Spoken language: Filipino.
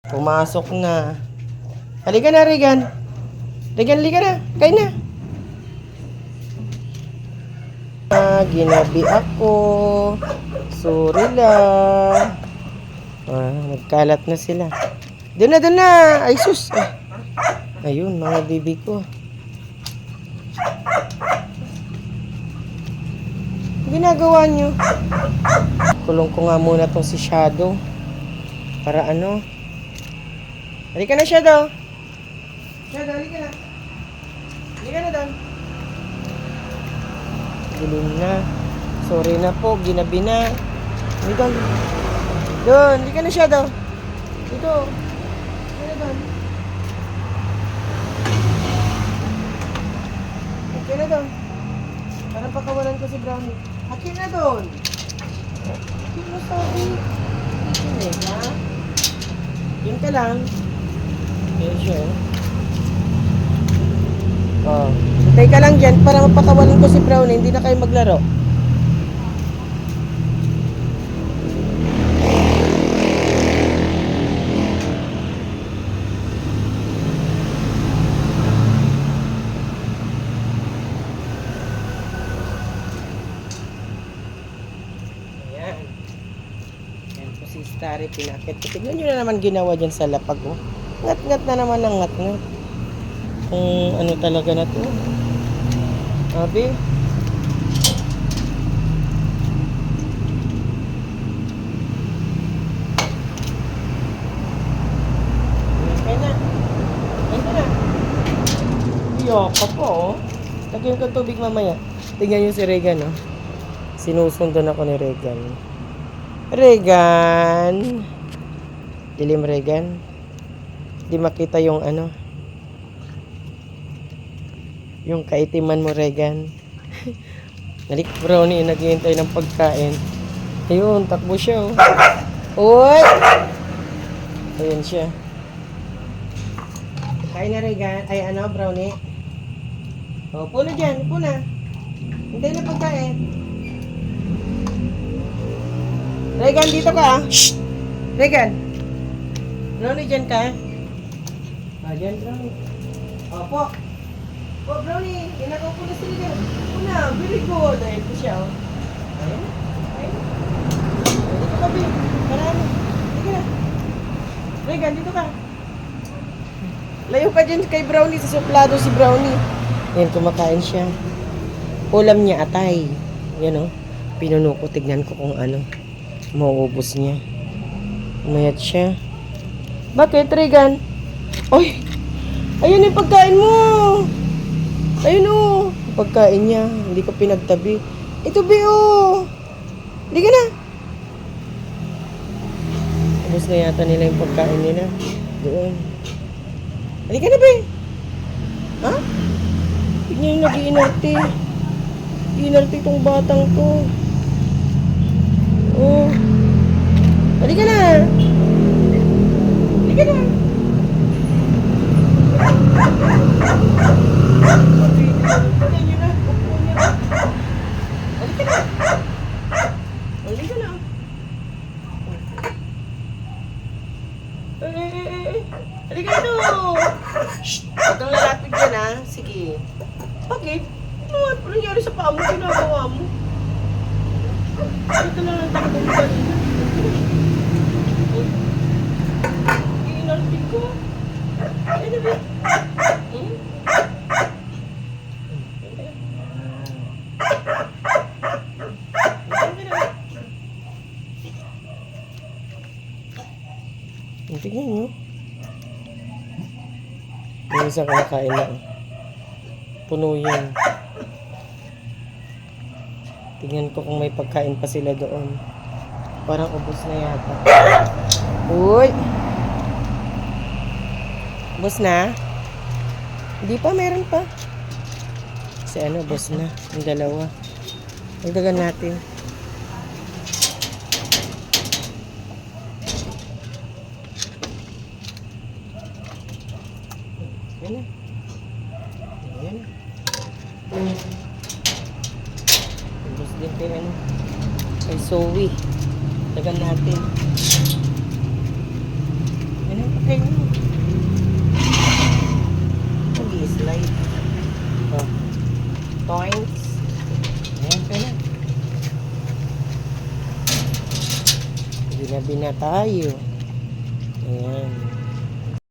Pumasok na. Halika na, Regan. Regan, halika na. Kain na. Ginabi ako. Sorry lang. Nagkalat na sila. Doon na, doon na. Ay, sus. Ayun, mga bibi ko. Ginagawa nyo? Kulong ko nga muna tong si Shadow. Para ano? Halika na, Shadow. Shadow, halika na. Halika na doon. Gulong na. Sorry na po, ginabi na. Halika na. Doon, halika na, Shadow. Dito. Halika na doon. Halika na doon. Parang pakawalan ko si Brownie. Halika na doon. Halika na, sabi. Halika na. Yun ka lang. Yan siya. Hintay ka lang dyan para mapakawalan ko si Brownie. Hindi na kayo maglaro. Ayan. Ayan po si Starry. Pinakit ko. Tignan nyo na naman ginawa dyan sa lapag. Ngat-ngat na naman ang ngat-ngat. Kung ano talaga na to. Sabi. Kaya na. Kaya na. Iyak ka po. Lagyan ko tubig mamaya. Tingnan nyo si Regan. Sinusundan ako ni Regan. Regan. Dilim Regan. Di makita yung ano. Yung kaitiman mo, Regan. Nalik, Brownie, naghihintay ng pagkain. Ayun, takbo siya, Uy! Ayun siya. Kain na, Regan. Ay, ano, Brownie? Upo na dyan, upo na. Hintay na pagkain. Regan, dito ka, Shh! Regan! Brownie, dyan ka. Dyan, Brownie. Opo. Oh, Brownie, ginagawa ko na sila dyan. Una, very good. Ayun po siya, Ayun. Ayun. Dito ka, Bin. Marami. Dito na. Regan, dito ka. Layo ka dyan kay Brownie. Sa suplado si Brownie. Ayan, kumakain siya. Ulam niya, atay. Yan, Pinuno ko. Tignan ko kung ano. Mauubos niya. Umayat siya. Bakit, Regan? Oy! Ayun yung pagkain mo! Ayun pagkain niya, hindi ko pinagtabi. Ito, Bi, Hindi ka na. Ubus na yata nila yung pagkain nila. Doon. Hindi ka na, Bi. Ha? Tignan yung nag-iinarte. Iinarte itong batang to. Hindi ka na. Hindi ka na. Halika ito! Shhh! Huwag kang lalapit dyan, Sige. Bakit? Ano nangyari sa paa mo? Ginagawa mo? Dito na lang tayo ba? Iinalpin ko. Ano ba? Tingnan nyo. Yung isang kumakain na. Puno yan. Tingnan ko kung may pagkain pa sila doon. Parang ubos na yata. Uy! Ubos na? Hindi pa, meron pa. Kasi ubos na. Yung dalawa. Dagdagan natin. Yan na. Yan na. Ubos din kay Zoe. Dagan natin. Yan na. Ginabi na tayo. Ayan.